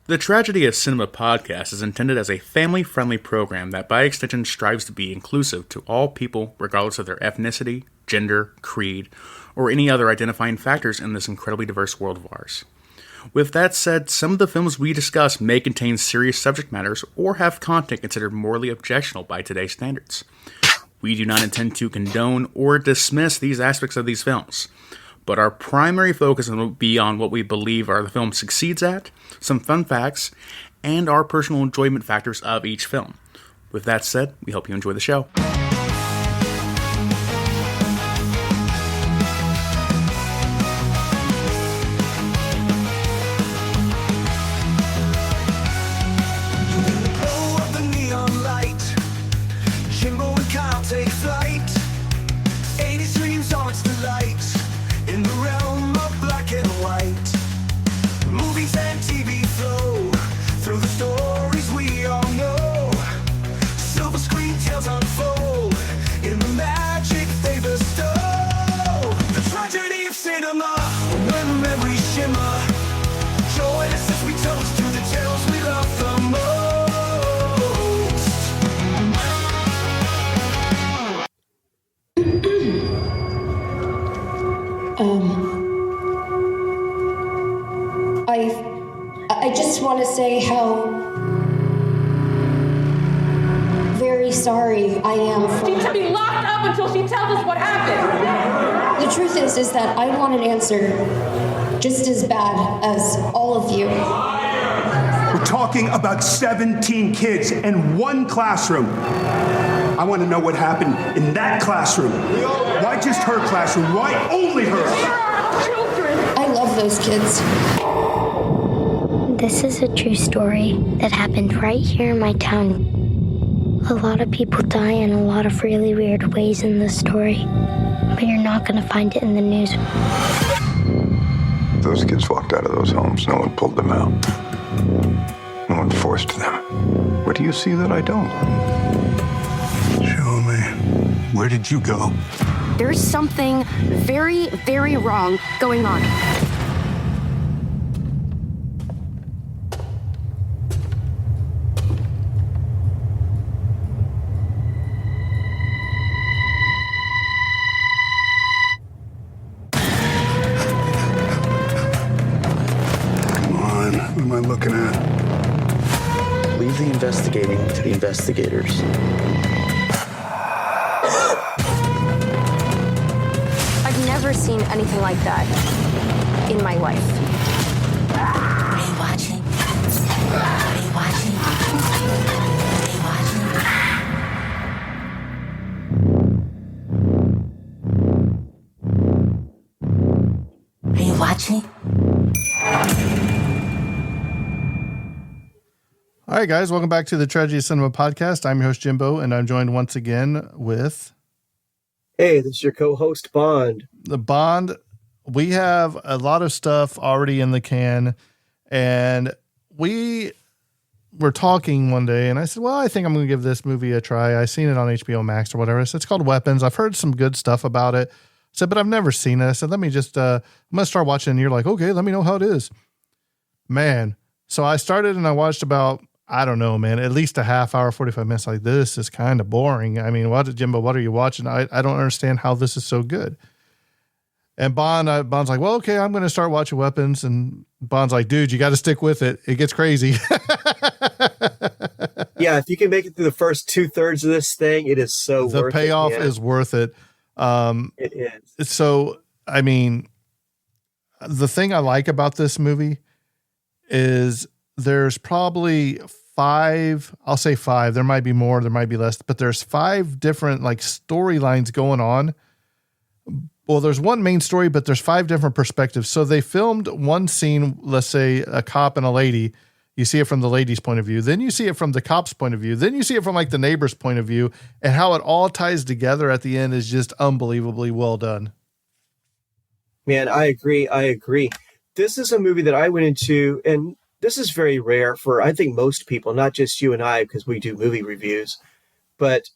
The Tragedy of Cinema podcast is intended as a family-friendly program that by extension strives to be inclusive to all people regardless of their ethnicity, gender, creed, or any other identifying factors in this incredibly diverse world of ours. With that said, some of the films we discuss may contain serious subject matters or have content considered morally objectionable by today's standards. We do not intend to condone or dismiss these aspects of these films, but our primary focus will be on what we believe the film succeeds at, some fun facts, and our personal enjoyment factors of each film. With that said, we hope you enjoy the show. Take flight. 80s dreams are its delight. In the realm of black and white. Movies and TV flow through the stories we all know. Silver screen tales unfold in the magic they bestow. The tragedy of cinema, when the memories shimmer. Join us as we toast to the tales we love the most. I just want to say how very sorry I am for... She should be locked up until she tells us what happened. The truth is that I want an answer just as bad as all of you. We're talking about 17 kids in one classroom. I want to know what happened in that classroom. Why just her classroom? Why only her? Children. I love those kids. This is a true story that happened right here in my town. A lot of people die in a lot of really weird ways in this story, but you're not going to find it in the news. Those kids walked out of those homes. No one pulled them out. No one forced them. What do you see that I don't? Show me. Where did you go? There's something very, very wrong going on. What am I looking at? Leave the investigating to the investigators. I've never seen anything like that in my life. Are you watching? Are you watching? Are you watching? All right, guys, welcome back to the Tragedy of Cinema podcast. I'm your host, Jimbo, and I'm joined once again with... Hey, this is your co-host, Bond. The Bond, we have a lot of stuff already in the can, and we were talking one day, and I said, well, I think I'm going to give this movie a try. I seen it on HBO Max or whatever. I said, it's called Weapons. I've heard some good stuff about it. I said, but I've never seen it. I said, let me just, I'm going to start watching, and you're like, okay, let me know how it is. Man, so I started, and I watched about... I don't know, man, at least a half hour, 45 minutes. Like, this is kind of boring. I mean, Jimbo, what are you watching? I don't understand how this is so good. And Bond's like, well, okay, I'm going to start watching Weapons. And Bond's like, dude, you got to stick with it. It gets crazy. Yeah, if you can make it through the first 2/3 of this thing, it is so worth it. The payoff is worth it. It is. So, I mean, the thing I like about this movie is there's probably 5, I'll say 5. There might be more, there might be less, but there's 5 different like storylines going on. Well, there's one main story, but there's 5 different perspectives. So they filmed one scene, let's say a cop and a lady. You see it from the lady's point of view. Then you see it from the cop's point of view. Then you see it from like the neighbor's point of view, and how it all ties together at the end is just unbelievably well done. Man, I agree. This is a movie that I went into, and this is very rare for, I think, most people, not just you and I, because we do movie reviews, but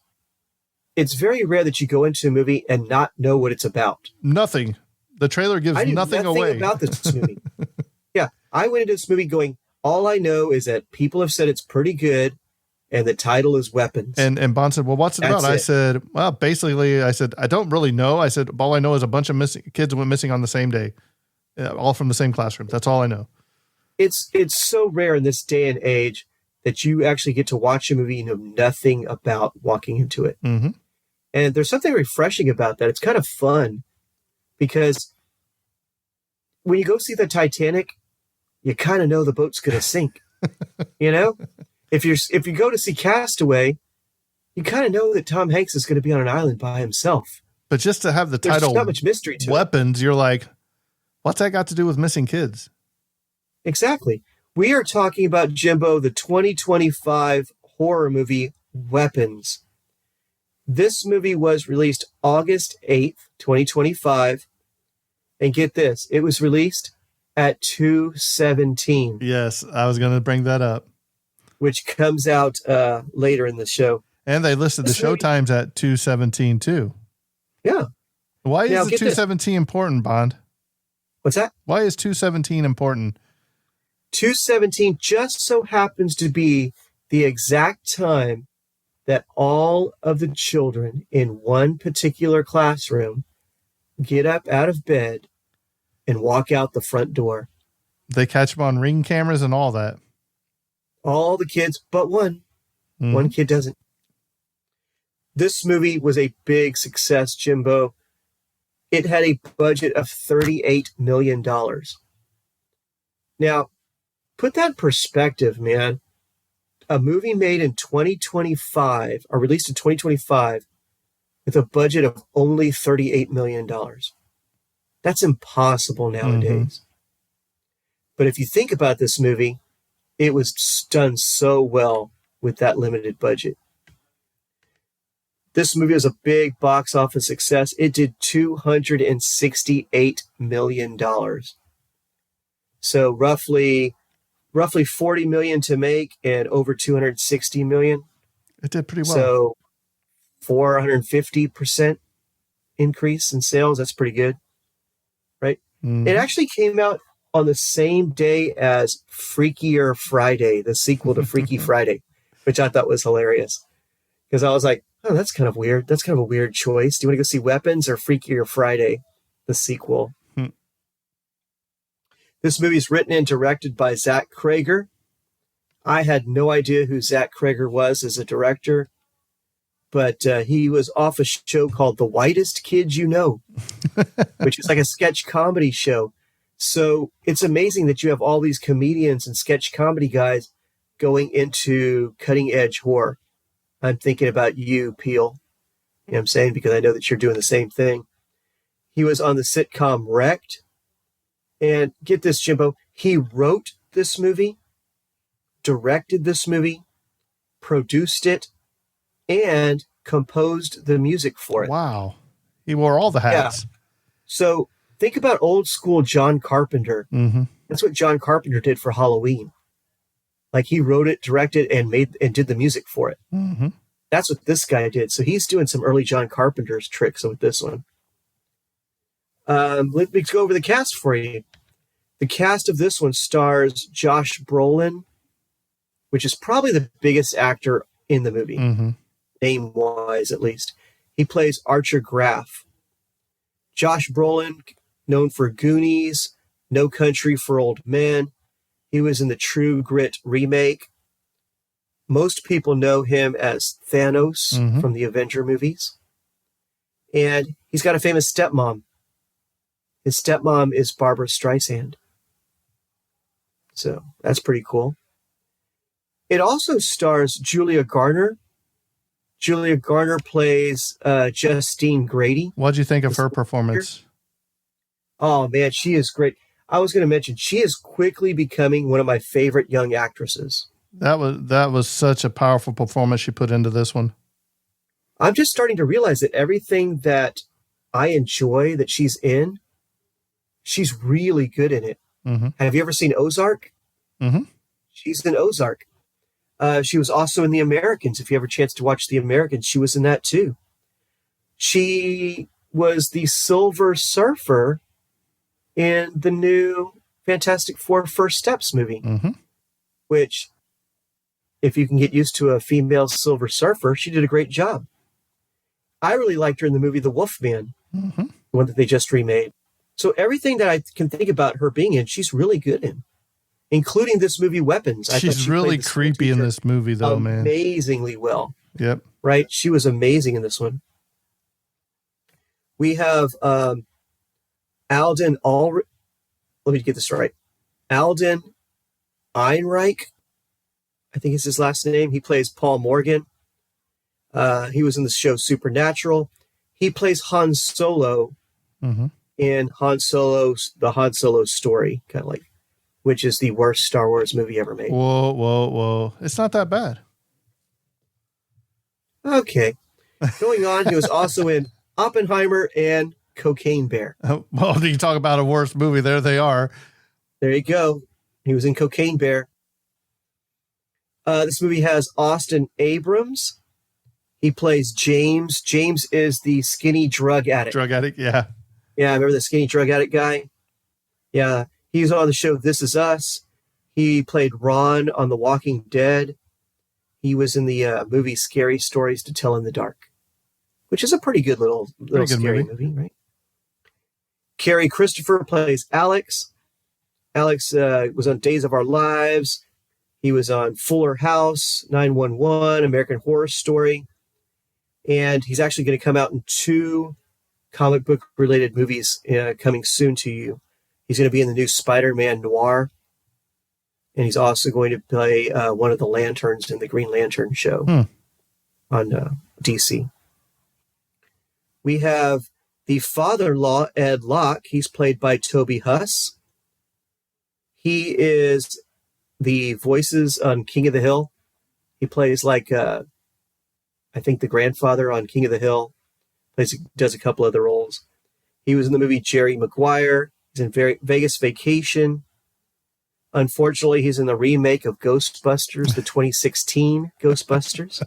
it's very rare that you go into a movie and not know what it's about. Nothing. The trailer gives nothing away about this movie. Yeah. I went into this movie going, All I know is that people have said it's pretty good, and the title is Weapons. And Bond said, well, what's it about? I It. said, well, basically, I said, I don't really know. I said, all I know is a bunch of kids went missing on the same day, all from the same classroom. That's all I know. It's so rare in this day and age that you actually get to watch a movie you know nothing about walking into it. Mm-hmm. And there's something refreshing about that. It's kind of fun because when you go see the Titanic, you kind of know the boat's going to sink. You know, if you go to see Castaway, you kind of know that Tom Hanks is going to be on an island by himself. But just to have the There's title not much mystery to Weapons, you're like, what's that got to do with missing kids? Exactly. We are talking about, Jimbo, the 2025 horror movie Weapons. This movie was released August 8th, 2025. And get this, it was released at 2/17. Yes, I was going to bring that up. Which comes out later in the show. And they listed the show times at 2/17 too. Yeah. Why is the 2/17 important, Bond? What's that? Why is 2/17 important? 2/17 just so happens to be the exact time that all of the children in one particular classroom get up out of bed and walk out the front door. They catch them on Ring cameras and all that. All the kids but one. Mm-hmm. One kid doesn't. This movie was a big success, Jimbo. It had a budget of $38 million. Now, put that in perspective, man. A movie made in 2025, or released in 2025, with a budget of only $38 million. That's impossible nowadays. Mm-hmm. But if you think about this movie, it was done so well with that limited budget. This movie was a big box office success. It did $268 million. So roughly $40 million to make and over $260 million. It did pretty well. So 450% increase in sales. That's pretty good, right? Mm-hmm. It actually came out on the same day as Freakier Friday, the sequel to Freaky Friday, which I thought was hilarious. Because I was like, oh, that's kind of weird. That's kind of a weird choice. Do you want to go see Weapons or Freakier Friday, the sequel? This movie is written and directed by Zach Cregger. I had no idea who Zach Cregger was as a director, but he was off a show called The Whitest Kids You Know, which is like a sketch comedy show. So it's amazing that you have all these comedians and sketch comedy guys going into cutting edge horror. I'm thinking about you, Peel. You know what I'm saying? Because I know that you're doing the same thing. He was on the sitcom Wrecked. And get this, Jimbo, he wrote this movie, directed this movie, produced it, and composed the music for it. Wow. He wore all the hats. Yeah. So think about old school John Carpenter. Mm-hmm. That's what John Carpenter did for Halloween. Like he wrote it, directed, and did the music for it. Mm-hmm. That's what this guy did. So he's doing some early John Carpenter's tricks with this one. Let me go over the cast for you. The cast of this one stars Josh Brolin, which is probably the biggest actor in the movie, mm-hmm. name-wise at least. He plays Archer Graff. Josh Brolin, known for Goonies, No Country for Old Men. He was in the True Grit remake. Most people know him as Thanos mm-hmm. from the Avenger movies. And he's got a famous stepmom. His stepmom is Barbara Streisand. So that's pretty cool. It also stars Julia Garner. Julia Garner plays Justine Grady. What'd you think of her performance? Oh, man, she is great. I was going to mention, she is quickly becoming one of my favorite young actresses. That was such a powerful performance she put into this one. I'm just starting to realize that everything that I enjoy that she's in, she's really good in it. Mm-hmm. Have you ever seen Ozark? Mm-hmm. She's in Ozark. She was also in The Americans. If you have a chance to watch The Americans, she was in that too. She was the Silver Surfer in the new Fantastic Four First Steps movie. Mm-hmm. which, if you can get used to a female Silver Surfer, she did a great job. I really liked her in the movie The Wolfman, the one that they just remade. So everything that I can think about her being in, she's really good in, including this movie Weapons. She's really creepy in this movie, though, man. Amazingly well. Yep. Right? She was amazing in this one. We have Alden Ulrich. Let me get this right. Alden Ehrenreich, I think is his last name. He plays Paul Morgan. He was in the show Supernatural. He plays Han Solo in the Han Solo story, kind of like, which is the worst Star Wars movie ever made. Whoa. It's not that bad. Okay. Going on, he was also in Oppenheimer and Cocaine Bear. Well, you talk about a worse movie. There they are. There you go. He was in Cocaine Bear. This movie has Austin Abrams. He plays James. James is the skinny drug addict. Yeah. Yeah, remember the skinny drug addict guy? Yeah. He's on the show This Is Us. He played Ron on The Walking Dead. He was in the movie Scary Stories to Tell in the Dark, which is a pretty good little scary movie, right? Carrie Christopher plays Alex. Alex was on Days of Our Lives. He was on Fuller House, 911, American Horror Story. And he's actually going to come out in 2 comic book related movies coming soon to you. He's going to be in the new Spider-Man Noir. And he's also going to play one of the lanterns in the Green Lantern show on DC. We have the father-in-law, Ed Locke. He's played by Toby Huss. He is the voices on King of the Hill. He plays like, I think, the grandfather on King of the Hill. Does a couple other roles. He was in the movie Jerry Maguire. He's in Vegas Vacation. Unfortunately, he's in the remake of Ghostbusters, the 2016 Ghostbusters.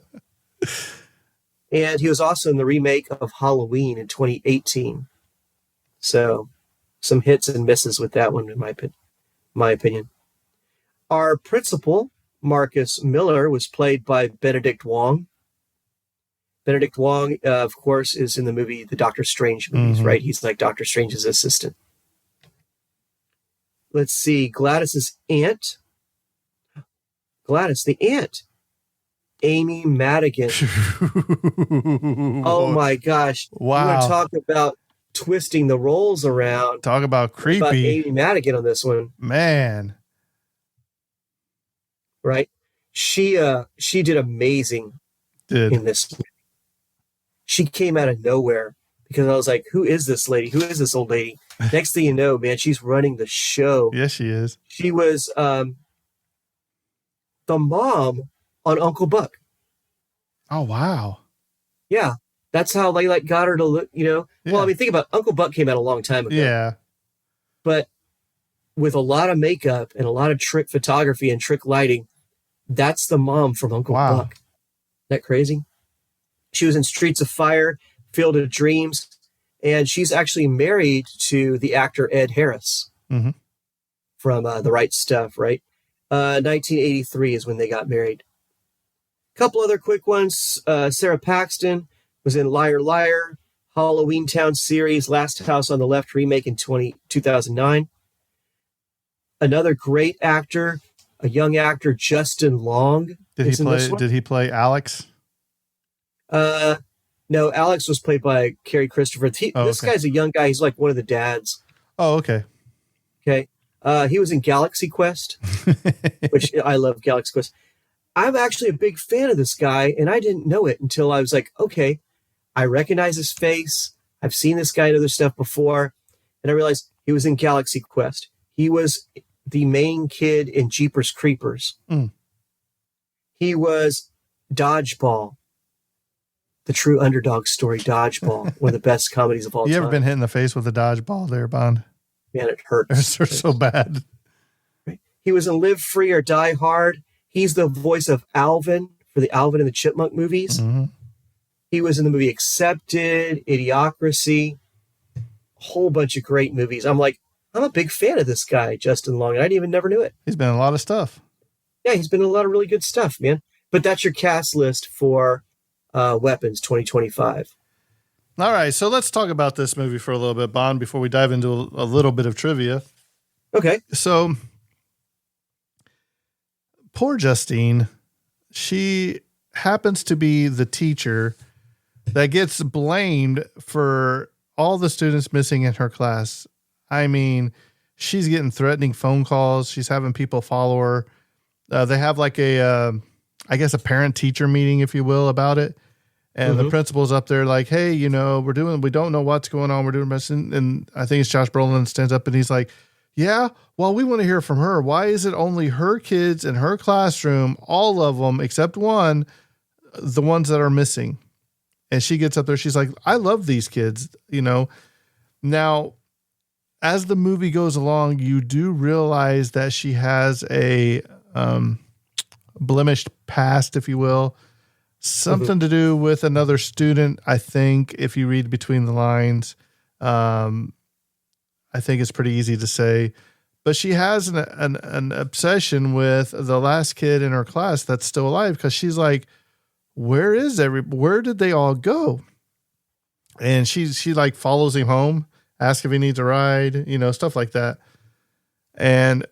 And he was also in the remake of Halloween in 2018. So some hits and misses with that one, in my opinion. Our principal, Marcus Miller, was played by Benedict Wong. Benedict Wong, of course, is in the movie, the Doctor Strange movies, right? He's like Doctor Strange's assistant. Let's see, Gladys's aunt. Gladys, the aunt. Amy Madigan. Oh my gosh. Wow. You want to talk about twisting the roles around. Talk about creepy. About Amy Madigan on this one. Man. Right? She did amazing in this. She came out of nowhere because I was like, who is this lady? Who is this old lady? Next thing you know, man, she's running the show. Yes, she is. She was the mom on Uncle Buck. Oh, wow. Yeah. That's how they got her to look, Yeah. Well, I mean, think about Uncle Buck came out a long time ago. Yeah. But with a lot of makeup and a lot of trick photography and trick lighting, that's the mom from Uncle Buck. Isn't that crazy? She was in Streets of Fire, Field of Dreams, and she's actually married to the actor Ed Harris from The Right Stuff, right? 1983 is when they got married. A couple other quick ones. Sarah Paxton was in Liar Liar, Halloween Town series, Last House on the Left remake in 2009. Another great actor, a young actor, Justin Long. Did he play Alex? No, Alex was played by Carrie Christopher. This guy's a young guy. He's like one of the dads. Oh, okay. Okay. He was in Galaxy Quest, which I love Galaxy Quest. I'm actually a big fan of this guy, and I didn't know it until I was like, okay, I recognize his face. I've seen this guy in other stuff before. And I realized he was in Galaxy Quest. He was the main kid in Jeepers Creepers. He was Dodgeball, the true underdog story, Dodgeball, one of the best comedies of all time. You ever been hit in the face with a dodgeball there, Bond? Man, it hurts. They're so bad. He was in Live Free or Die Hard. He's the voice of Alvin for the Alvin and the Chipmunk movies. He was in the movie Accepted, Idiocracy, a whole bunch of great movies. I'm a big fan of this guy, Justin Long, and I never knew it. He's been in a lot of stuff. Yeah, he's been in a lot of really good stuff, man. But that's your cast list for Weapons 2025. All right, so let's talk about this movie for a little bit, Bond, before we dive into a little bit of trivia. Okay. So, poor Justine, she happens to be the teacher that gets blamed for all the students missing in her class. I mean, she's getting threatening phone calls. She's having people follow her. They have like I guess a parent teacher meeting, if you will, about it. And the principal's up there like, hey, we don't know what's going on. We're doing messing. And I think it's Josh Brolin stands up and he's like, yeah, well, we want to hear from her. Why is it only her kids in her classroom, all of them except one, the ones that are missing? And she gets up there. She's like, I love these kids, Now, as the movie goes along, you do realize that she has a blemished past, if you will. Something to do with another student, I think, if you read between the lines. I think it's pretty easy to say. But she has an obsession with the last kid in her class that's still alive, because she's like, where did they all go? And she like follows him home, asks if he needs a ride, stuff like that. And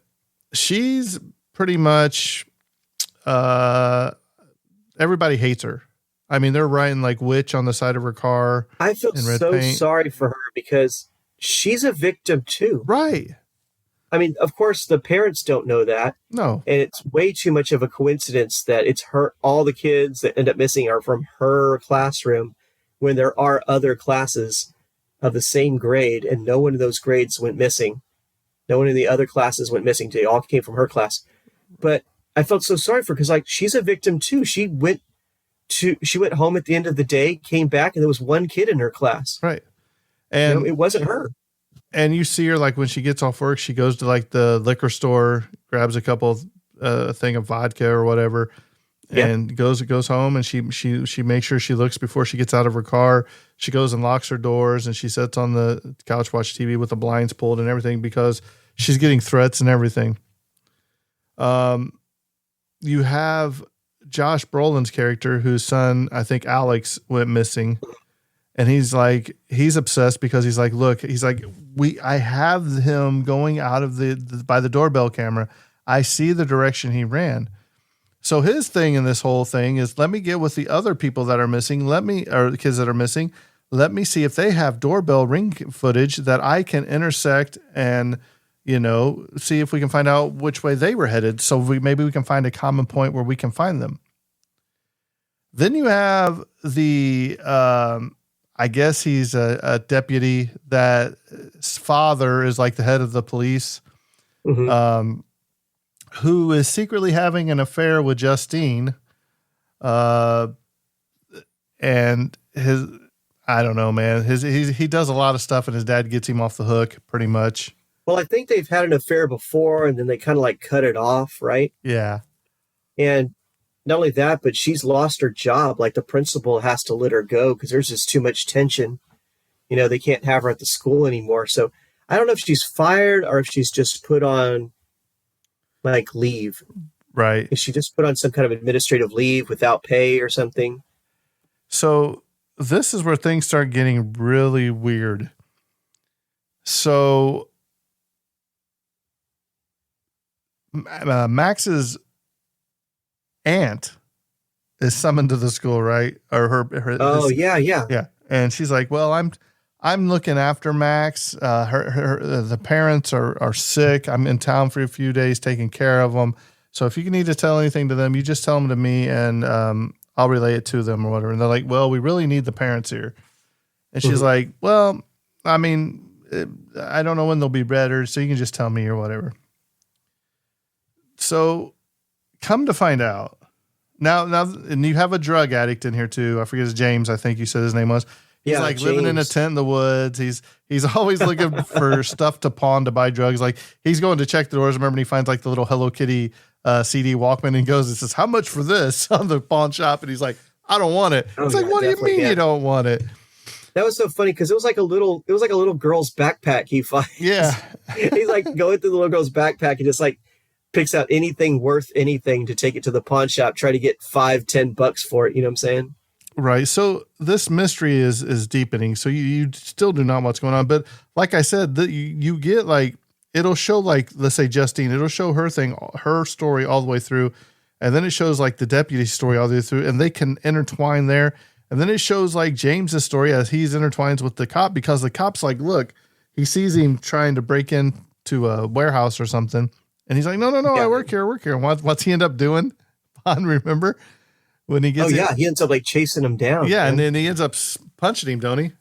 she's pretty much everybody hates her. I mean, they're writing like witch on the side of her car. I feel so sorry for her because she's a victim too. Right. I mean, of course, the parents don't know that. No. And it's way too much of a coincidence that it's her, all the kids that end up missing are from her classroom when there are other classes of the same grade and no one of those grades went missing. No one in the other classes went missing. They all came from her class. But I felt so sorry for her because like she's a victim too. She went home at the end of the day, came back, and there was one kid in her class. Right. And it wasn't her. And you see her like when she gets off work, she goes to like the liquor store, grabs a couple thing of vodka or whatever, and goes home, and she makes sure she looks before she gets out of her car. She goes and locks her doors, and she sits on the couch, watch TV with the blinds pulled and everything because she's getting threats and everything. You have Josh Brolin's character, whose son, I think Alex, went missing. And he's obsessed because he's like, look, I have him going out of by the doorbell camera. I see the direction he ran. So his thing in this whole thing is, let me get with the other people that are missing. Or the kids that are missing. Let me see if they have doorbell ring footage that I can intersect and, see if we can find out which way they were headed. So maybe we can find a common point where we can find them. Then you have the, I guess he's a deputy that's father is like the head of the police, who is secretly having an affair with Justine. And I don't know, man, he does a lot of stuff and his dad gets him off the hook pretty much. Well, I think they've had an affair before and then they kind of like cut it off. Right. Yeah. And not only that, but she's lost her job. Like the principal has to let her go because there's just too much tension. They can't have her at the school anymore. So I don't know if she's fired or if she's just put on like leave. Right. Is she just put on some kind of administrative leave without pay or something? So this is where things start getting really weird. So Max's aunt is summoned to the school, right? Or her. Yeah. And she's like, well, I'm looking after Max. The parents are sick. I'm in town for a few days taking care of them. So if you need to tell anything to them, you just tell them to me and I'll relay it to them or whatever. And they're like, well, we really need the parents here. And she's like, well, I mean, I don't know when they'll be better, so you can just tell me or whatever. So come to find out, now, and you have a drug addict in here too. I forget his James. I think you said his name was. He's James. Living in a tent in the woods. He's always looking for stuff to pawn to buy drugs. Like he's going to check the doors. Remember, and he finds like the little Hello Kitty CD Walkman and he goes and says, how much for this on the pawn shop? And he's like, I don't want it. It's like, what do you mean you don't want it? That was so funny because it was like a little girl's backpack he finds. Yeah. He's like going through the little girl's backpack and just like picks out anything worth anything to take it to the pawn shop, try to get $5-10 for it. You know what I'm saying? Right. So this mystery is deepening. So you still do not know what's going on. But like I said, you get like, it'll show like, let's say Justine, it'll show her story all the way through. And then it shows like the deputy story all the way through, and they can intertwine there. And then it shows like James's story as he's intertwines with the cop, because the cop's like, look, he sees him trying to break into a warehouse or something. And he's like, no, I work here. And what's he end up doing? Bond, remember? When he gets he ends up like chasing him down. Yeah, man. and then he ends up punching him, don't he?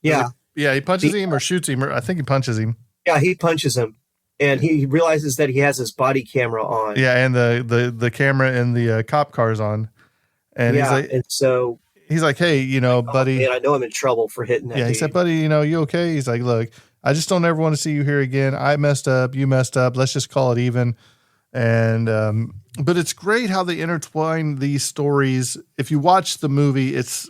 Yeah. He punches him or shoots him. Or I think he punches him. Yeah, he punches him. And he realizes that he has his body camera on. Yeah, and the camera in the cop car's on. And he's like, and so he's like, hey, buddy. Man, I know I'm in trouble for hitting that. Yeah, he said, buddy, you okay? He's like, look, I just don't ever want to see you here again. I messed up. You messed up. Let's just call it even. And but it's great how they intertwine these stories. If you watch the movie, it's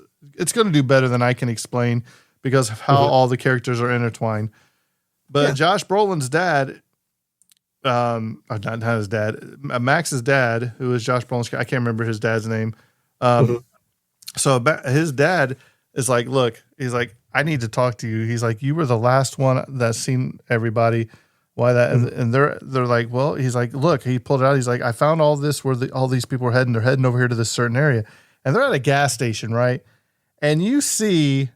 going to do better than I can explain because of how all the characters are intertwined. But Josh Brolin's dad, not his dad, Max's dad, who is Josh Brolin's, I can't remember his dad's name. So his dad is like, look, he's like, I need to talk to you. He's like, you were the last one that's seen everybody. Why that? And they're like, well, he's like, look, he pulled it out. He's like, I found all this where all these people are heading. They're heading over here to this certain area, and they're at a gas station, right? And you see,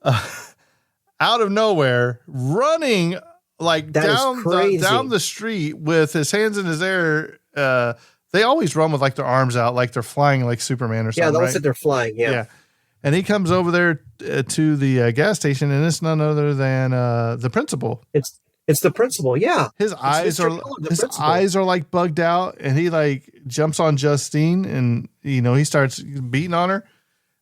out of nowhere, running like down the street with his hands in his air. They always run with like their arms out, like they're flying, like Superman or something. Yeah, right? that they're flying. Yeah. And he comes over there to the gas station, and it's none other than the principal. It's the principal. Yeah. His eyes are like bugged out, and he like jumps on Justine, and he starts beating on her,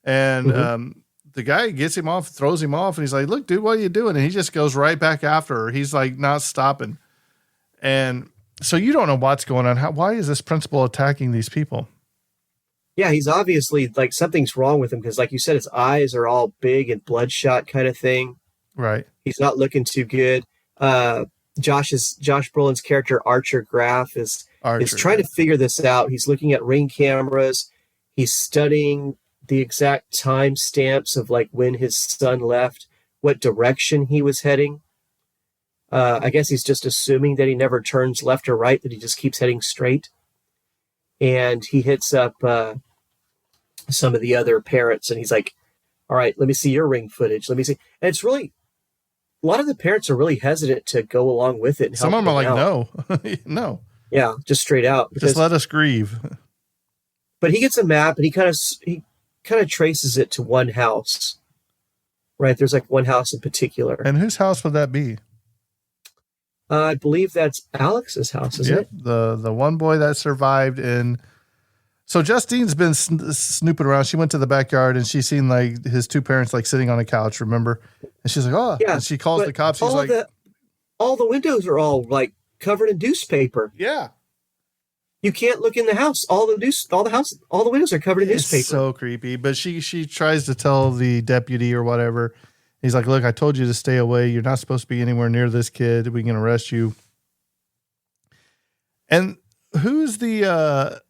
and the guy gets him off, throws him off, and he's like, look, dude, what are you doing? And he just goes right back after her. He's like not stopping. And so you don't know what's going on. Why is this principal attacking these people? Yeah, he's obviously like something's wrong with him because, like you said, his eyes are all big and bloodshot kind of thing. Right. He's not looking too good. Josh Brolin's character Archer Graff is trying to figure this out. He's looking at ring cameras. He's studying the exact time stamps of like when his son left, what direction he was heading. I guess he's just assuming that he never turns left or right, that he just keeps heading straight. And he hits up some of the other parents, and he's like, all right, let me see your ring footage. Let me see. And it's really, a lot of the parents are really hesitant to go along with it. And some of them are like, no, no. Yeah, just straight out. Just let us grieve. But he gets a map, and he kind of traces it to one house. Right? There's like one house in particular. And whose house would that be? I believe that's Alex's house, isn't it? The one boy that survived in. So Justine's been snooping around. She went to the backyard and she seen like his two parents like sitting on a couch. Remember? And she's like, "Oh!" Yeah. And she calls the cops. She's like, "All the windows are all like covered in newspaper." Yeah. You can't look in the house. All the windows are covered in newspaper. It's so creepy. But she tries to tell the deputy or whatever. He's like, look, I told you to stay away. You're not supposed to be anywhere near this kid. We can arrest you. And who's the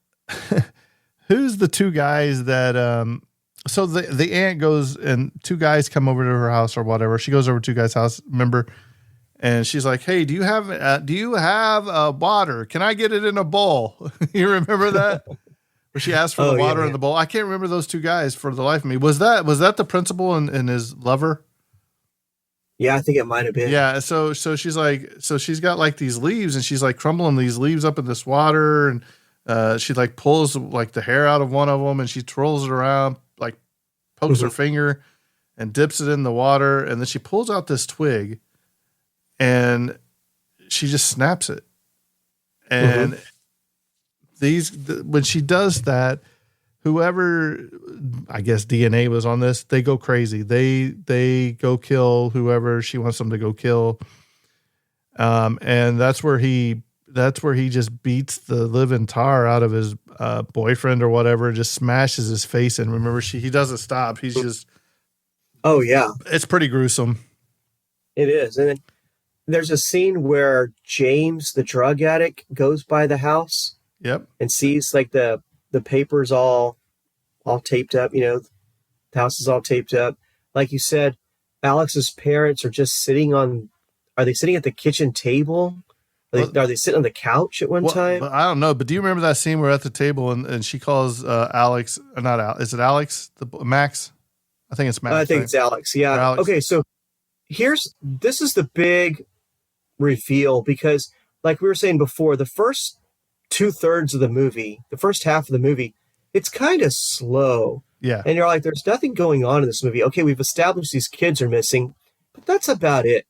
two guys that, so the aunt goes and two guys come over to her house or whatever. She goes over to two guys' house, remember? And she's like, hey, do you have water? Can I get it in a bowl? You remember that? Where she asked for the water in the bowl. I can't remember those two guys for the life of me. Was that the principal and his lover? Yeah, I think it might have been. Yeah, so she's like, she's got like these leaves, and she's like crumbling these leaves up in this water, and she like pulls like the hair out of one of them, and she twirls it around, like pokes her finger, and dips it in the water, and then she pulls out this twig, and she just snaps it, and when she does that, whoever, I guess DNA was on this, they go crazy. They go kill whoever she wants them to go kill. And that's where he just beats the living tar out of his boyfriend or whatever, just smashes his face in. Remember, he doesn't stop. He's just, oh yeah, it's pretty gruesome. It is. And there's a scene where James, the drug addict, goes by the house. Yep. And sees like the papers all taped up. The house is all taped up. Like you said, Alex's parents are just sitting on. Are they sitting at the kitchen table? Are they sitting on the couch at one time? I don't know, but do you remember that scene where at the table and she calls Alex, not Alex, is it Alex? Max? I think it's Max. I think it's Alex. Yeah. Alex. Okay, so this is the big reveal because, like we were saying before, the first 2/3 of the movie, the first half of the movie, it's kind of slow. Yeah. And you're like, there's nothing going on in this movie. Okay, we've established these kids are missing, but that's about it.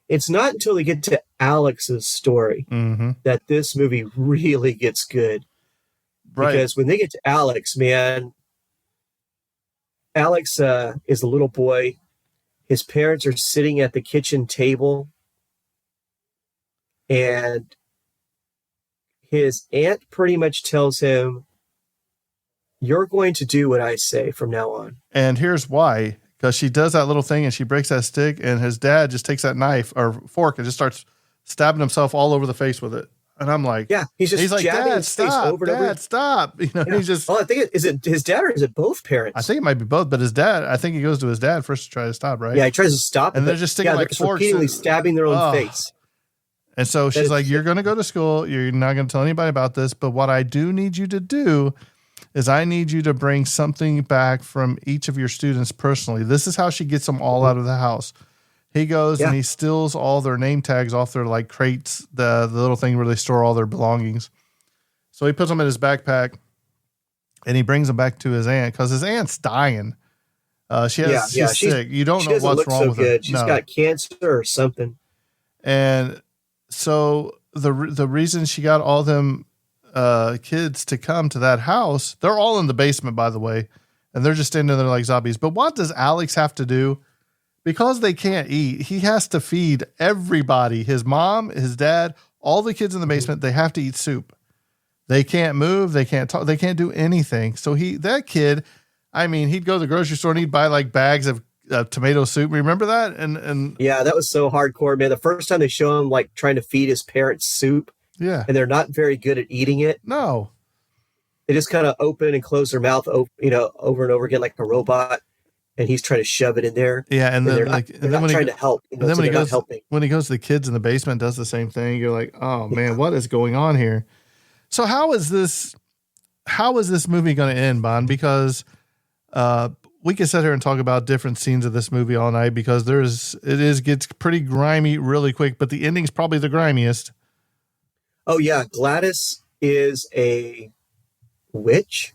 It's not until they get to Alex's story that this movie really gets good. Right. Because when they get to Alex, man, Alex is a little boy. His parents are sitting at the kitchen table. And his aunt pretty much tells him, you're going to do what I say from now on. And here's why. Because she does that little thing and she breaks that stick, and his dad just takes that knife or fork and just starts stabbing himself all over the face with it. And I'm like, yeah, he's like, Dad, his face stop, over and over. Dad, stop. He's just. Well, I think is it his dad or is it both parents? I think it might be both, but his dad. I think he goes to his dad first to try to stop, right? Yeah, he tries to stop, and they're just sticking like forks, repeatedly stabbing their own face. And so she's like, "You're going to go to school. You're not going to tell anybody about this. But what I do need you to do is I need you to bring something back from each of your students personally." This is how she gets them all out of the house. He goes and he steals all their name tags off their like crates, the little thing where they store all their belongings. So he puts them in his backpack and he brings them back to his aunt because his aunt's dying. She's sick. You don't know what's wrong with her. She's got cancer or something. And so the reason she got all them kids to come to that house, they're all in the basement, by the way, and they're just standing there like zombies. But what does Alex have to do? Because they can't eat, he has to feed everybody, his mom, his dad, all the kids in the basement. They have to eat soup. They can't move. They can't talk. They can't do anything. So that kid, I mean, he'd go to the grocery store and he'd buy like bags of tomato soup. Remember that? And yeah, that was so hardcore, man. The first time they show him like trying to feed his parents soup. Yeah. And they're not very good at eating it. No. They just kind of open and close their mouth, over and over again like a robot. And he's trying to shove it in there. Yeah, and then they're not trying to help. And then when he goes to the kids in the basement, does the same thing. You're like, oh man, what is going on here? So how is this movie going to end, Bond? Because we could sit here and talk about different scenes of this movie all night because it gets pretty grimy really quick, but the ending's probably the grimiest. Oh yeah, Gladys is a witch.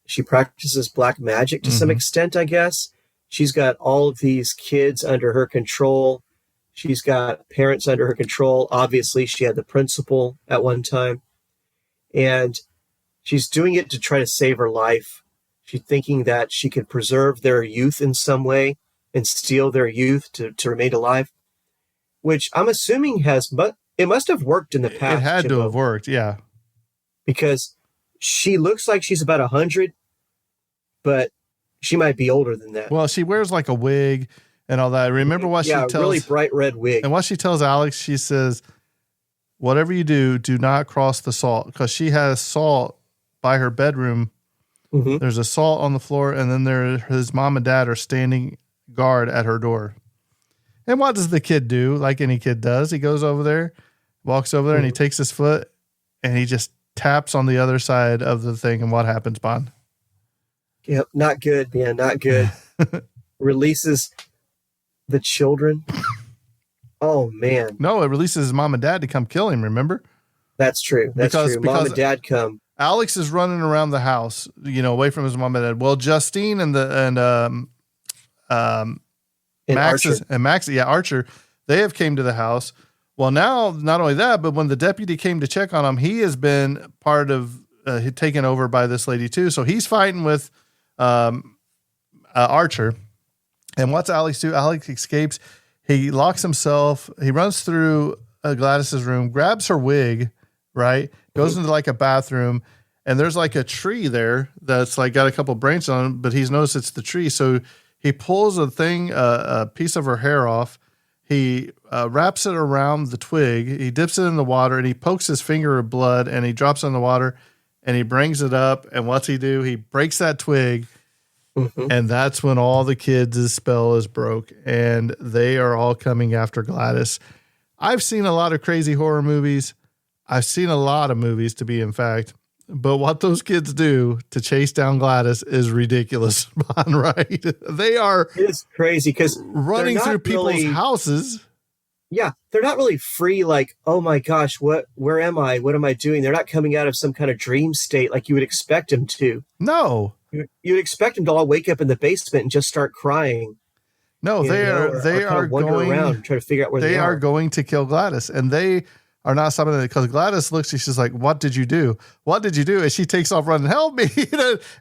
She practices black magic to some extent, I guess. She's got all of these kids under her control. She's got parents under her control. Obviously, she had the principal at one time. And she's doing it to try to save her life. She's thinking that she could preserve their youth in some way and steal their youth to remain alive, which I'm assuming it must have worked in the past. It had to have worked, yeah. Because she looks like she's about 100, but she might be older than that. Well, she wears like a wig and all that. Remember what she tells... Yeah, really bright red wig. And what she tells Alex, she says, whatever you do not cross the salt. Because she has salt by her bedroom. Mm-hmm. There's a salt on the floor, and then his mom and dad are standing guard at her door. And what does the kid do? Like any kid does. He goes over there, walks over there, and he takes his foot, and he just taps on the other side of the thing. And what happens, Bond? Yep, not good, man, not good. Releases the children. Oh, man. No, it releases his mom and dad to come kill him, remember? That's true. That's true. Mom and dad come. Alex is running around the house, away from his mom and dad. Well, Justine and Archer, they have came to the house. Well, now, not only that, but when the deputy came to check on him, he has been part of, taken over by this lady too. So he's fighting with Archer. And what's Alex do? Alex escapes. He locks himself. He runs through Gladys's room, grabs her wig, right? Goes into like a bathroom, and there's like a tree there that's like got a couple branches on it, but he's noticed it's the tree. So he pulls a piece of her hair off. He wraps it around the twig. He dips it in the water and he pokes his finger of blood and he drops it in the water and he brings it up. And what's he do? He breaks that twig. And that's when all the kids' spell is broke and they are all coming after Gladys. I've seen a lot of crazy horror movies. I've seen a lot of movies, to be in fact. But what those kids do to chase down Gladys is ridiculous, right? They are it's crazy because running through people's houses. Yeah, they're not really free. Like, oh my gosh, where am I? What am I doing? They're not coming out of some kind of dream state like you would expect them to. No, you'd expect them to all wake up in the basement and just start crying. No, they are going around, try to figure out where they are going to kill Gladys, and they are not stopping it because Gladys looks. She's like, "What did you do? What did you do?" And she takes off running. Help me!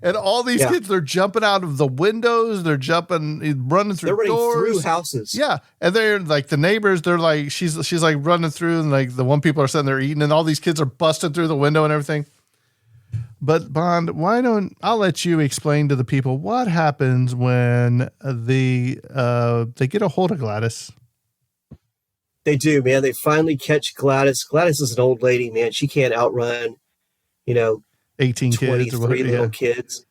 And all these kids, they're jumping out of the windows. They're running through. They're running doors. through houses. Yeah, and they're like the neighbors. They're like she's like running through, and like the one people are sitting there eating, and all these kids are busting through the window and everything. But Bond, I'll let you explain to the people what happens when they get a hold of Gladys. They do, man. They finally catch Gladys. Gladys is an old lady, man. She can't outrun, 18 kids or whatever, little kids.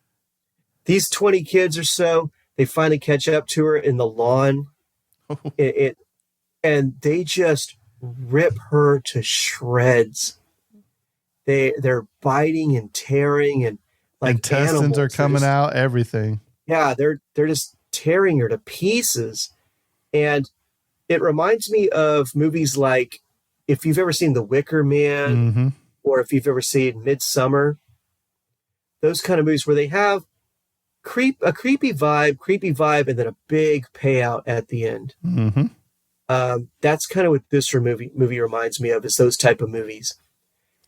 These 20 kids or so, they finally catch up to her in the lawn. And they just rip her to shreds. They're biting and tearing and like intestines animals. Are coming out, everything. Yeah, they're just tearing her to pieces. And it reminds me of movies like, if you've ever seen The Wicker Man, or if you've ever seen Midsummer, those kind of movies where they have a creepy vibe, and then a big payout at the end. That's kind of what this movie reminds me of, is those type of movies.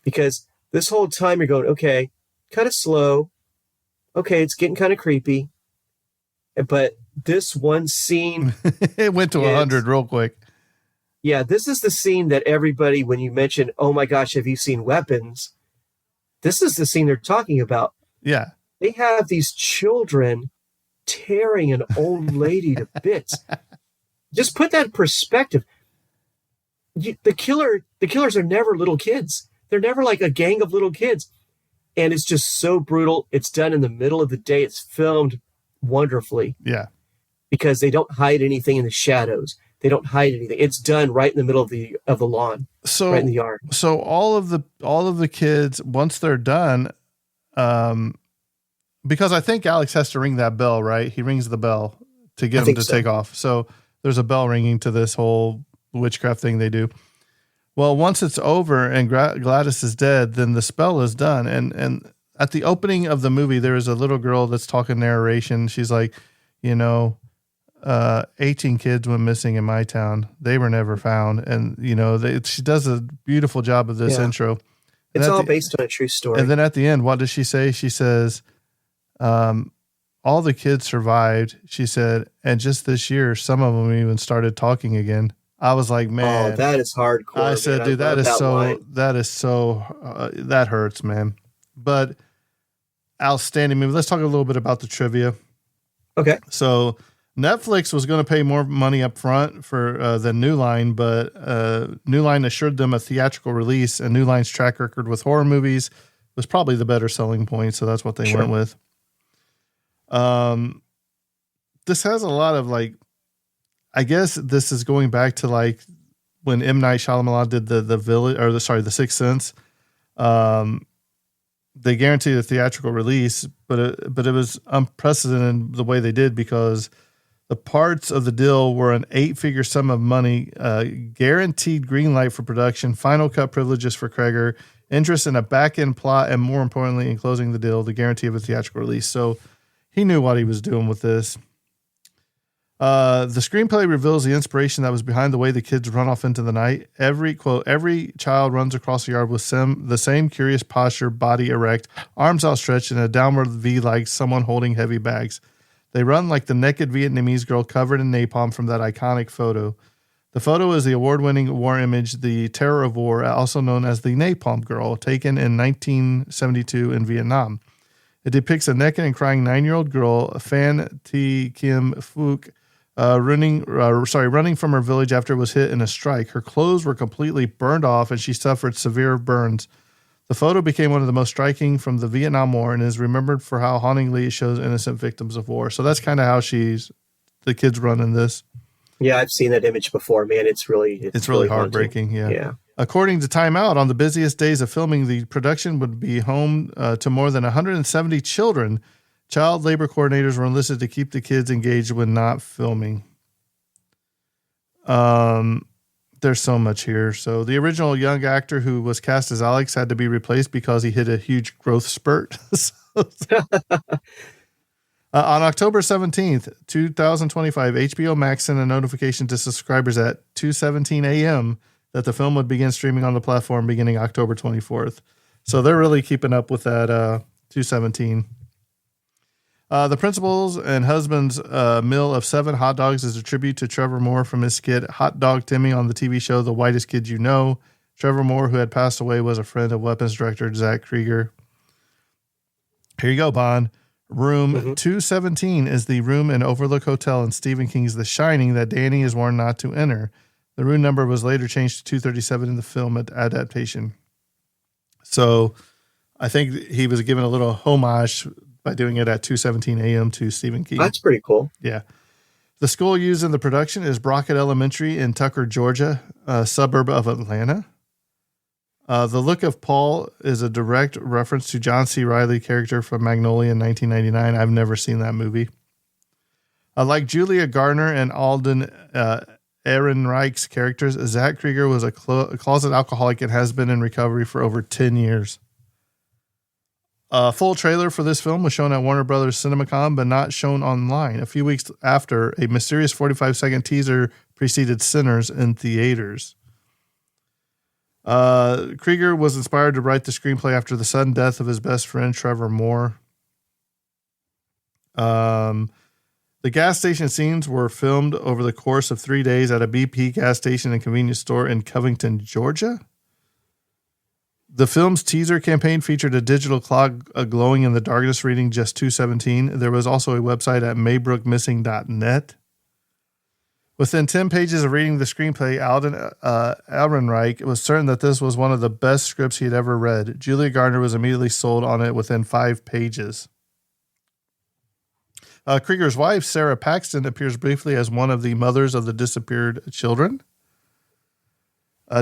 Because this whole time you're going, okay, kind of slow. Okay, it's getting kind of creepy. But this one scene... it went to 100 real quick. Yeah, this is the scene that everybody, when you mention, oh my gosh, have you seen Weapons? This is the scene they're talking about. Yeah. They have these children tearing an old lady to bits. Just put that in perspective. The killers are never little kids. They're never like a gang of little kids. And it's just so brutal. It's done in the middle of the day. It's filmed wonderfully. Yeah. Because they don't hide anything in the shadows. They don't hide anything. It's done right in the middle of the lawn. So right in the yard. So all of the kids, once they're done, because I think Alex has to ring that bell, right? He rings the bell to get them to take off. So there's a bell ringing to this whole witchcraft thing they do. Well, once it's over and Gladys is dead, then the spell is done. And at the opening of the movie, there is a little girl that's talking narration. She's like, 18 kids went missing in my town. They were never found. And, she does a beautiful job of this intro. It's all based on a true story. And then at the end, what does she say? She says, all the kids survived. She said, and just this year, some of them even started talking again. I was like, man, that is hardcore. I said, dude, that hurts, man. But outstanding movie. Let's talk a little bit about the trivia. Okay. So Netflix was going to pay more money up front for than New Line, but New Line assured them a theatrical release, and New Line's track record with horror movies was probably the better selling point. So that's what they went with. This has a lot of I guess this is going back to when M. Night Shyamalan did the Village, or the Sixth Sense. They guaranteed a theatrical release, but it was unprecedented the way they did, because the parts of the deal were an 8-figure sum of money, guaranteed green light for production, final cut privileges for Kreger, interest in a back-end plot, and more importantly, in closing the deal, the guarantee of a theatrical release. So he knew what he was doing with this. The screenplay reveals the inspiration that was behind the way the kids run off into the night. Every child runs across the yard with the same curious posture, body erect, arms outstretched in a downward V like someone holding heavy bags. They run like the naked Vietnamese girl covered in napalm from that iconic photo. The photo is the award-winning war image, The Terror of War, also known as the Napalm Girl, taken in 1972 in Vietnam. It depicts a naked and crying 9-year-old girl, Phan Thi Kim Phuc, running from her village after it was hit in a strike. Her clothes were completely burned off and she suffered severe burns. The photo became one of the most striking from the Vietnam War and is remembered for how hauntingly it shows innocent victims of war. So that's kind of how the kids run in this. Yeah, I've seen that image before, man. It's really heartbreaking. Haunting. Yeah. According to Time Out, on the busiest days of filming, the production would be home to more than 170 children. Child labor coordinators were enlisted to keep the kids engaged when not filming. There's so much here. So the original young actor who was cast as Alex had to be replaced because he hit a huge growth spurt. On October 17th, 2025, HBO Max sent a notification to subscribers at 2:17 a.m. that the film would begin streaming on the platform beginning October 24th. So they're really keeping up with that 2:17. The principal's and husband's meal of 7 hot dogs is a tribute to Trevor Moore from his skit Hot Dog Timmy on the TV show The Whitest Kid You Know. Trevor Moore, who had passed away, was a friend of weapons director Zach Krieger. Here you go, Bond. Room 217 is the room in Overlook Hotel in Stephen King's The Shining that Danny is warned not to enter. The room number was later changed to 237 in the film adaptation. So I think he was given a little homage by doing it at 2:17 a.m. to Stephen King. That's pretty cool. Yeah. The school used in the production is Brockett Elementary in Tucker, Georgia, a suburb of Atlanta. The Look of Paul is a direct reference to John C. Reilly character from Magnolia in 1999. I've never seen that movie. Like Julia Garner and Alden Ehrenreich's characters, Zach Krieger was a closet alcoholic and has been in recovery for over 10 years. A full trailer for this film was shown at Warner Brothers CinemaCon, but not shown online. A few weeks after, a mysterious 45-second teaser preceded Sinners in theaters. Krieger was inspired to write the screenplay after the sudden death of his best friend, Trevor Moore. The gas station scenes were filmed over the course of 3 days at a BP gas station and convenience store in Covington, Georgia. The film's teaser campaign featured a digital clock glowing in the darkness reading just 2:17. There was also a website at maybrookmissing.net. Within 10 pages of reading the screenplay, Alden Ehrenreich was certain that this was one of the best scripts he had ever read. Julia Garner was immediately sold on it within 5 pages. Krieger's wife, Sarah Paxton, appears briefly as one of the mothers of the disappeared children.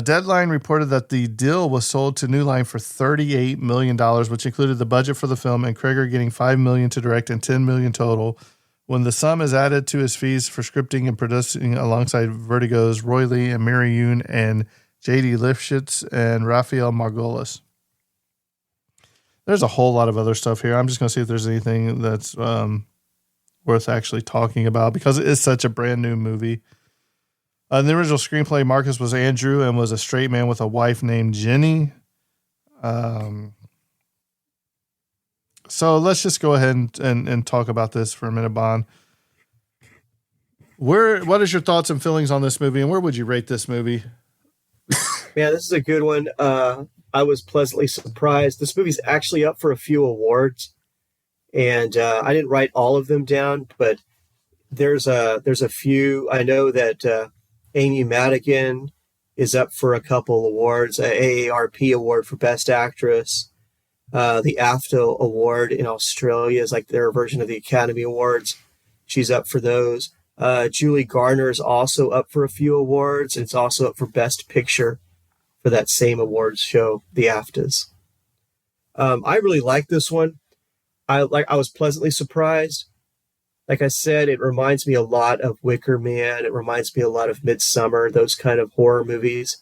Deadline reported that the deal was sold to New Line for $38 million, which included the budget for the film, and Krieger getting $5 million to direct and $10 million total. When the sum is added to his fees for scripting and producing alongside Vertigo's Roy Lee and Mary Yoon and J.D. Lifshitz and Raphael Margolis. There's a whole lot of other stuff here. I'm just going to see if there's anything that's worth actually talking about because it is such a brand new movie. In the original screenplay, Marcus was Andrew and was a straight man with a wife named Jenny. So let's just go ahead and talk about this for a minute, Bond. What is your thoughts and feelings on this movie, and where would you rate this movie? Man, this is a good one. I was pleasantly surprised. This movie's actually up for a few awards, and I didn't write all of them down, but there's a few. I know that Amy Madigan is up for a couple awards, an AARP award for Best Actress. The AFTA award in Australia is like their version of the Academy Awards. She's up for those. Julie Garner is also up for a few awards. And it's also up for Best Picture for that same awards show, the AFTAs. I really like this one. I was pleasantly surprised. Like I said, it reminds me a lot of Wicker Man. It reminds me a lot of Midsummer, those kind of horror movies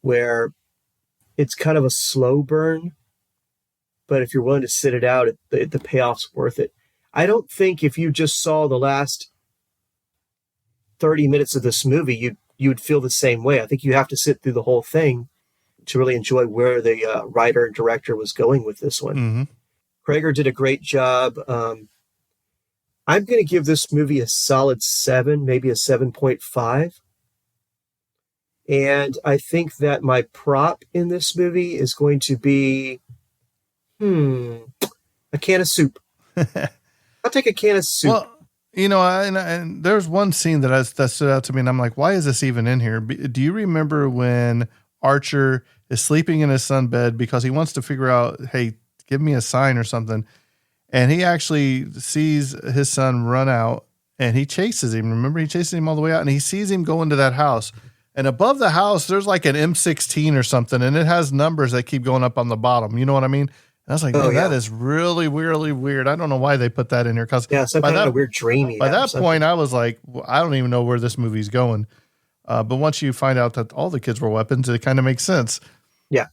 where it's kind of a slow burn. But if you're willing to sit it out, the payoff's worth it. I don't think if you just saw the last 30 minutes of this movie, you would feel the same way. I think you have to sit through the whole thing to really enjoy where the writer and director was going with this one. Mm-hmm. Krieger did a great job. I'm going to give this movie a solid 7, maybe a 7.5. And I think that my prop in this movie is going to be a can of soup. I'll take a can of soup. Well, You know, and there's one scene that stood out to me, and I'm like, why is this even in here? Do you remember when Archer is sleeping in his son's bed because he wants to figure out, hey, give me a sign or something, and he actually sees his son run out, and he chases him. Remember, he chases him all the way out, and he sees him go into that house. And above the house, there's like an M16 or something, and it has numbers that keep going up on the bottom. You know what I mean? And I was like, that is really, really weird. I don't know why they put that in here. Because some kind of weird dreamy. By that point, I was like, well, I don't even know where this movie's going. But once you find out that all the kids were weapons, it kind of makes sense. Yeah.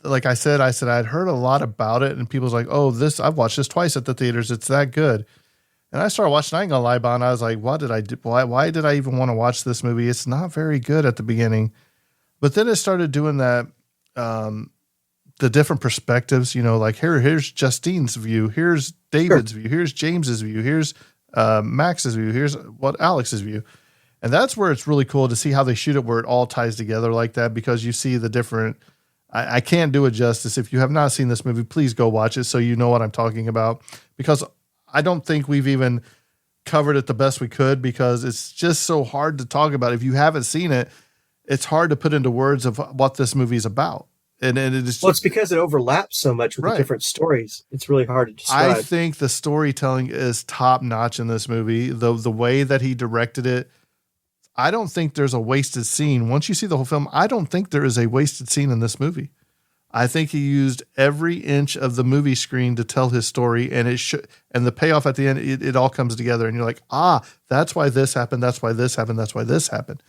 Like I said I'd heard a lot about it, and people's like, oh, I've watched this twice at the theaters. It's that good. And I started watching, I ain't gonna lie, Bond. I was like, what did I do? Why did I even want to watch this movie? It's not very good at the beginning. But then it started doing that, the different perspectives, you know, like here's Justine's view, here's David's view, here's James's view, here's Max's view, here's Alex's view. And that's where it's really cool to see how they shoot it, where it all ties together like that, because you see the different, I can't do it justice. If you have not seen this movie, please go watch it so you know what I'm talking about, because I don't think we've even covered it the best we could, because it's just so hard to talk about. If you haven't seen it, it's hard to put into words of what this movie is about. And it is it's because it overlaps so much with the different stories. It's really hard to describe. I think the storytelling is top notch in this movie. The way that he directed it, I don't think there's a wasted scene. Once you see the whole film, I don't think there is a wasted scene in this movie. I think he used every inch of the movie screen to tell his story, and and the payoff at the end, it all comes together, and you're like, that's why this happened. That's why this happened. That's why this happened.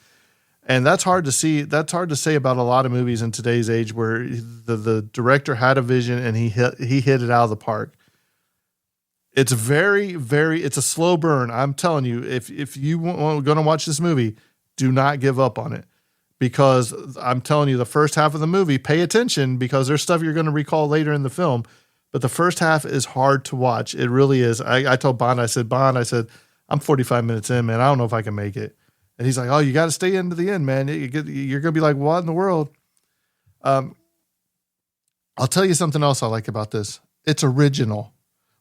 And that's hard to see. That's hard to say about a lot of movies in today's age, where the director had a vision and he hit it out of the park. It's very, very, it's a slow burn. I'm telling you, if you are going to watch this movie, do not give up on it. Because I'm telling you, the first half of the movie, pay attention, because there's stuff you're going to recall later in the film. But the first half is hard to watch. It really is. I told Bond, I said, I'm 45 minutes in, man. I don't know if I can make it. And he's like, oh, you got to stay into the end, man. You're going to be like, what in the world? I'll tell you something else I like about this. It's original.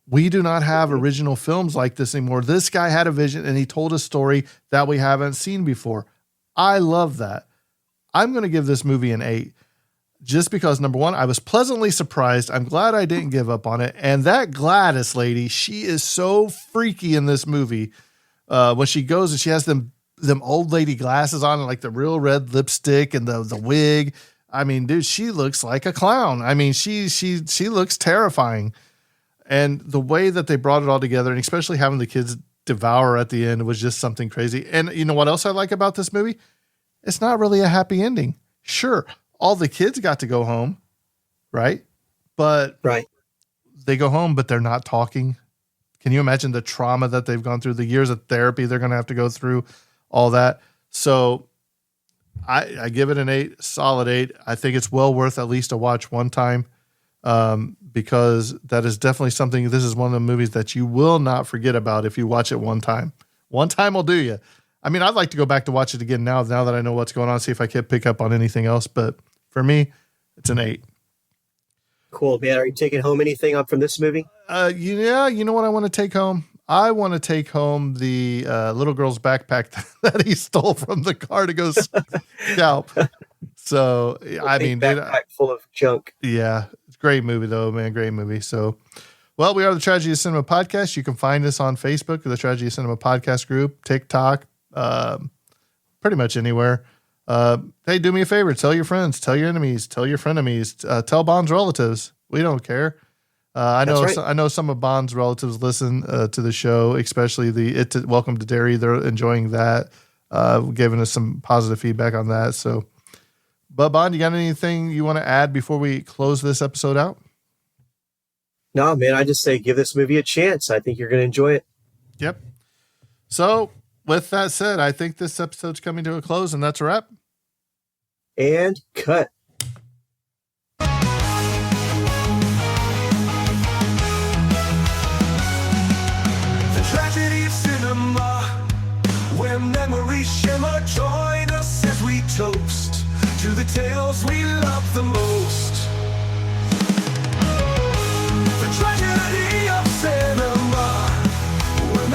We do not have original films like this anymore. This guy had a vision, and he told a story that we haven't seen before. I love that. I'm going to give this movie an 8, just because, number one, I was pleasantly surprised. I'm glad I didn't give up on it. And that Gladys lady, she is so freaky in this movie. When she goes and she has them old lady glasses on, and like the real red lipstick and the wig. I mean, dude, she looks like a clown. I mean, she looks terrifying. And the way that they brought it all together, and especially having the kids devour at the end, was just something crazy. And you know what else I like about this movie? It's not really a happy ending. Sure, all the kids got to go home, right? But they go home, but they're not talking. Can you imagine the trauma that they've gone through, the years of therapy they're going to have to go through, all that? So I give it an 8, solid 8. I think it's well worth at least a watch one time, because that is definitely something. This is one of the movies that you will not forget about if you watch it one time. One time will do you. I mean, I'd like to go back to watch it again now that I know what's going on, see if I can pick up on anything else. But for me, it's an 8. Cool, man. Are you taking home anything up from this movie? Yeah. You know what I want to take home? I want to take home the little girl's backpack that he stole from the car to go scalp. So, I mean, backpack full of junk. Yeah. It's a great movie, though, man. Great movie. So, well, we are the Tragedy of Cinema Podcast. You can find us on Facebook, the Tragedy of Cinema Podcast group, TikTok, pretty much anywhere. Hey, do me a favor. Tell your friends, tell your enemies, tell your frenemies, tell Bond's relatives. We don't care. I know some of Bond's relatives listen to the show, especially the Welcome to Derry. They're enjoying that, giving us some positive feedback on that. So, but Bond, you got anything you want to add before we close this episode out? No, man, I just say give this movie a chance. I think you're going to enjoy it. Yep. So, with that said, I think this episode's coming to a close, and that's a wrap. And cut. The tragedy of cinema, where memories shimmer. Join us as we toast to the tales we love the most. The tragedy of cinema, where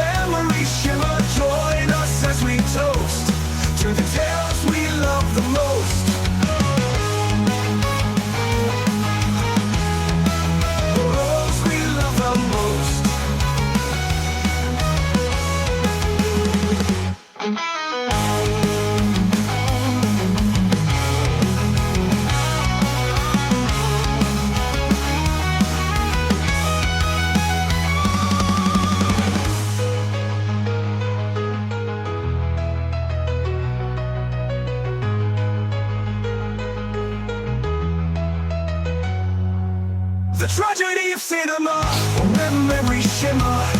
The tragedy of cinema, memory shimmer.